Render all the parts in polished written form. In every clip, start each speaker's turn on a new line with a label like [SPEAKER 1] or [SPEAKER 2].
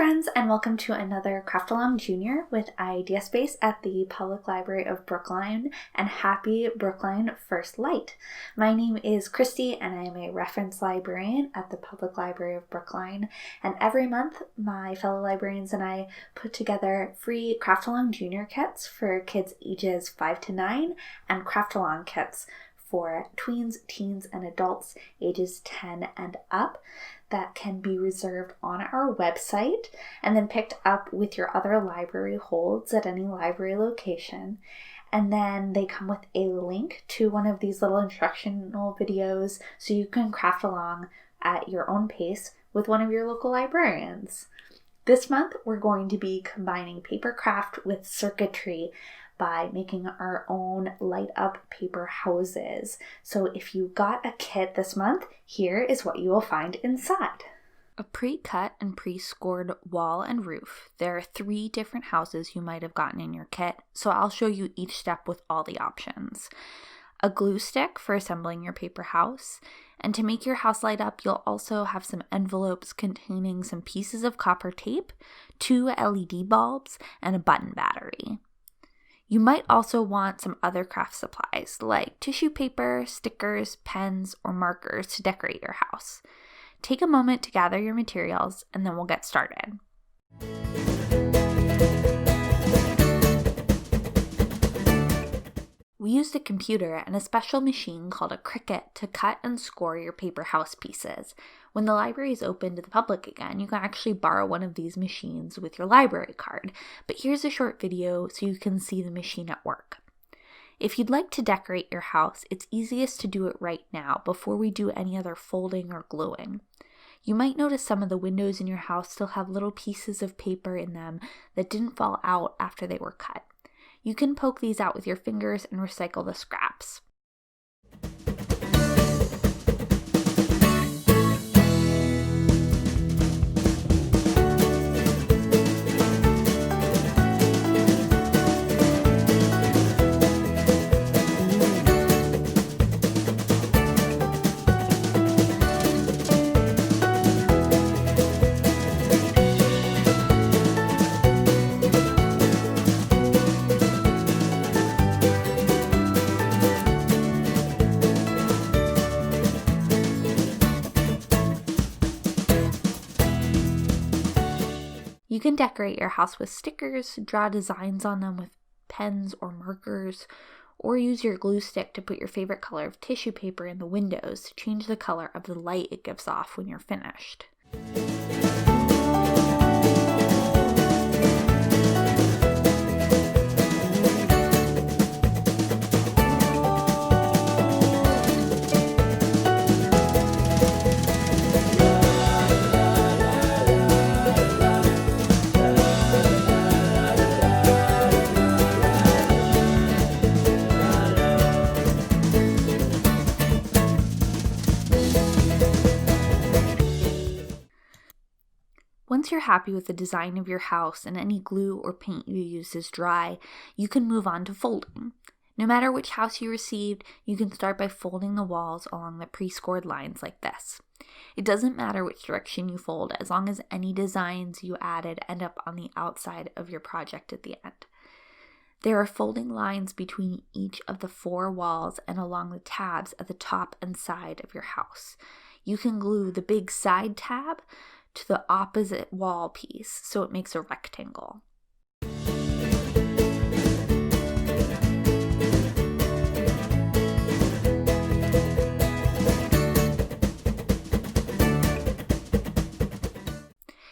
[SPEAKER 1] friends, and welcome to another Craft Along Junior with ideaSPACE at the Public Library of Brookline, and happy Brookline First Light. My name is Christy, and I am a reference librarian at the Public Library of Brookline, and every month my fellow librarians and I put together free Craft Along Junior kits for kids ages 5 to 9 and Craft Along kits for tweens, teens, and adults ages 10 and up that can be reserved on our website and then picked up with your other library holds at any library location. And then they come with a link to one of these little instructional videos so you can craft along at your own pace with one of your local librarians. This month, we're going to be combining paper craft with circuitry by making our own light up paper houses. So if you got a kit this month, here is what you will find inside.
[SPEAKER 2] A pre-cut and pre-scored wall and roof. There are 3 different houses you might have gotten in your kit, so I'll show you each step with all the options. A glue stick for assembling your paper house, and to make your house light up, you'll also have some envelopes containing some pieces of copper tape, 2 LED bulbs, and a button battery. You might also want some other craft supplies like tissue paper, stickers, pens, or markers to decorate your house. Take a moment to gather your materials and then we'll get started. We used a computer and a special machine called a Cricut to cut and score your paper house pieces. When the library is open to the public again, you can actually borrow one of these machines with your library card. But here's a short video so you can see the machine at work. If you'd like to decorate your house, it's easiest to do it right now before we do any other folding or gluing. You might notice some of the windows in your house still have little pieces of paper in them that didn't fall out after they were cut. You can poke these out with your fingers and recycle the scraps. You can decorate your house with stickers, draw designs on them with pens or markers, or use your glue stick to put your favorite color of tissue paper in the windows to change the color of the light it gives off when you're finished. Once you're happy with the design of your house and any glue or paint you use is dry, you can move on to folding. No matter which house you received, you can start by folding the walls along the pre-scored lines like this. It doesn't matter which direction you fold as long as any designs you added end up on the outside of your project at the end. There are folding lines between each of the 4 walls and along the tabs at the top and side of your house. You can glue the big side tab to the opposite wall piece so it makes a rectangle.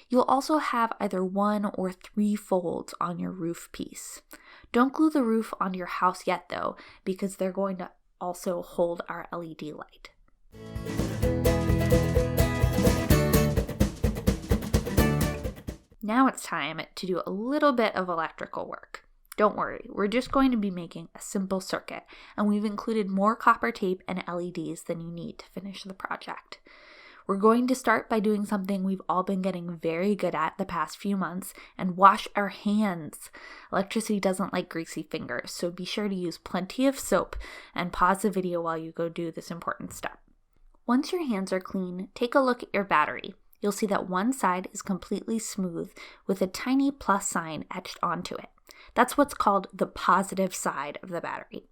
[SPEAKER 2] You'll also have either 1 or 3 folds on your roof piece. Don't glue the roof onto your house yet though, because they're going to also hold our LED light. Now it's time to do a little bit of electrical work. Don't worry, we're just going to be making a simple circuit, and we've included more copper tape and LEDs than you need to finish the project. We're going to start by doing something we've all been getting very good at the past few months, and wash our hands. Electricity doesn't like greasy fingers, so be sure to use plenty of soap and pause the video while you go do this important step. Once your hands are clean, take a look at your battery. you'll see that one side is completely smooth with a tiny plus sign etched onto it. That's what's called the positive side of the battery.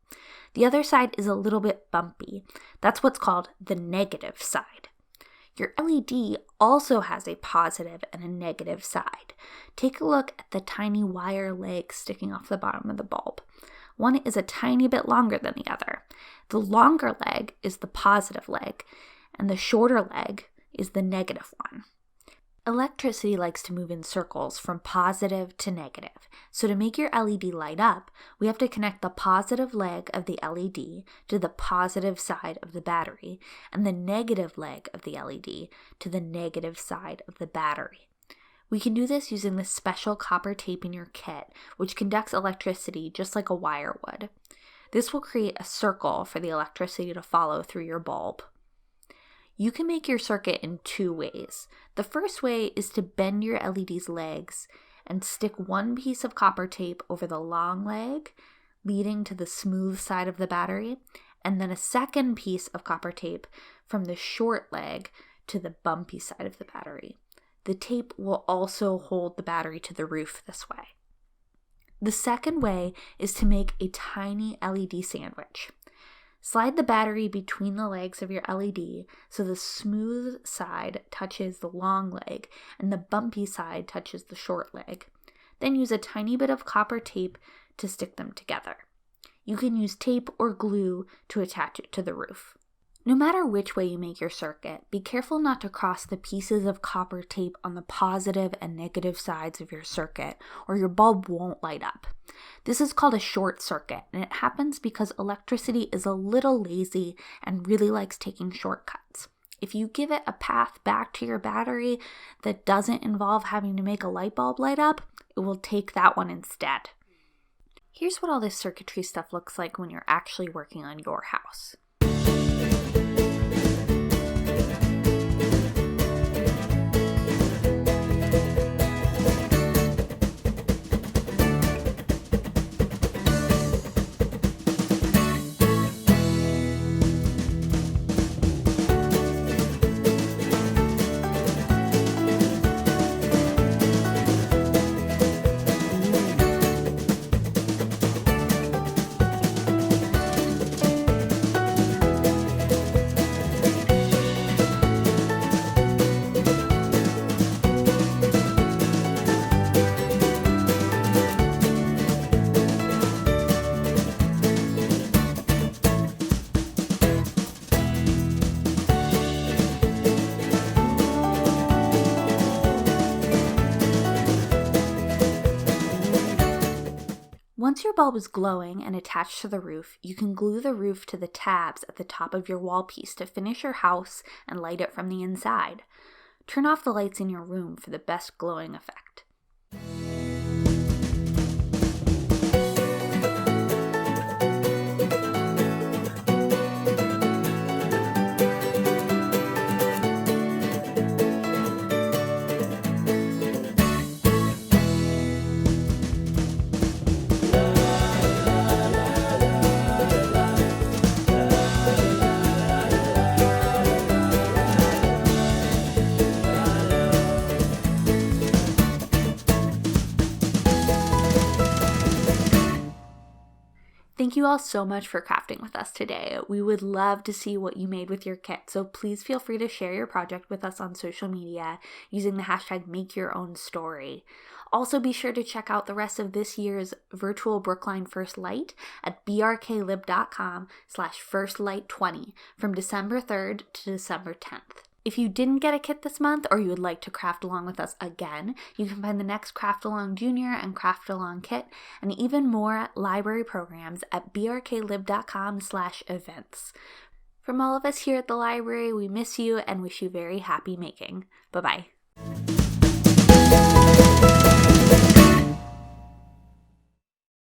[SPEAKER 2] The other side is a little bit bumpy. That's what's called the negative side. Your LED also has a positive and a negative side. Take a look at the tiny wire legs sticking off the bottom of the bulb. One is a tiny bit longer than the other. The longer leg is the positive leg, and the shorter leg is the negative one. Electricity likes to move in circles from positive to negative. So to make your LED light up, we have to connect the positive leg of the LED to the positive side of the battery and the negative leg of the LED to the negative side of the battery. We can do this using the special copper tape in your kit, which conducts electricity just like a wire would. This will create a circle for the electricity to follow through your bulb. You can make your circuit in two ways. The first way is to bend your LED's legs and stick one piece of copper tape over the long leg, leading to the smooth side of the battery, and then a second piece of copper tape from the short leg to the bumpy side of the battery. The tape will also hold the battery to the roof this way. The second way is to make a tiny LED sandwich. Slide the battery between the legs of your LED so the smooth side touches the long leg and the bumpy side touches the short leg. Then use a tiny bit of copper tape to stick them together. You can use tape or glue to attach it to the roof. No matter which way you make your circuit, be careful not to cross the pieces of copper tape on the positive and negative sides of your circuit, or your bulb won't light up. This is called a short circuit, and it happens because electricity is a little lazy and really likes taking shortcuts. If you give it a path back to your battery that doesn't involve having to make a light bulb light up, it will take that one instead. Here's what all this circuitry stuff looks like when you're actually working on your house. Once your bulb is glowing and attached to the roof, you can glue the roof to the tabs at the top of your wall piece to finish your house and light it from the inside. Turn off the lights in your room for the best glowing effect. Thank you all so much for crafting with us today. We would love to see what you made with your kit, so please feel free to share your project with us on social media using the hashtag #MakeYourOwnStory. Also, be sure to check out the rest of this year's virtual Brookline First Light at brklib.com/firstlight20 from December 3rd to December 10th. If you didn't get a kit this month or you would like to craft along with us again, you can find the next Craft Along Junior and Craft Along Kit and even more library programs at brklib.com/events. From all of us here at the library, we miss you and wish you very happy making. Bye-bye.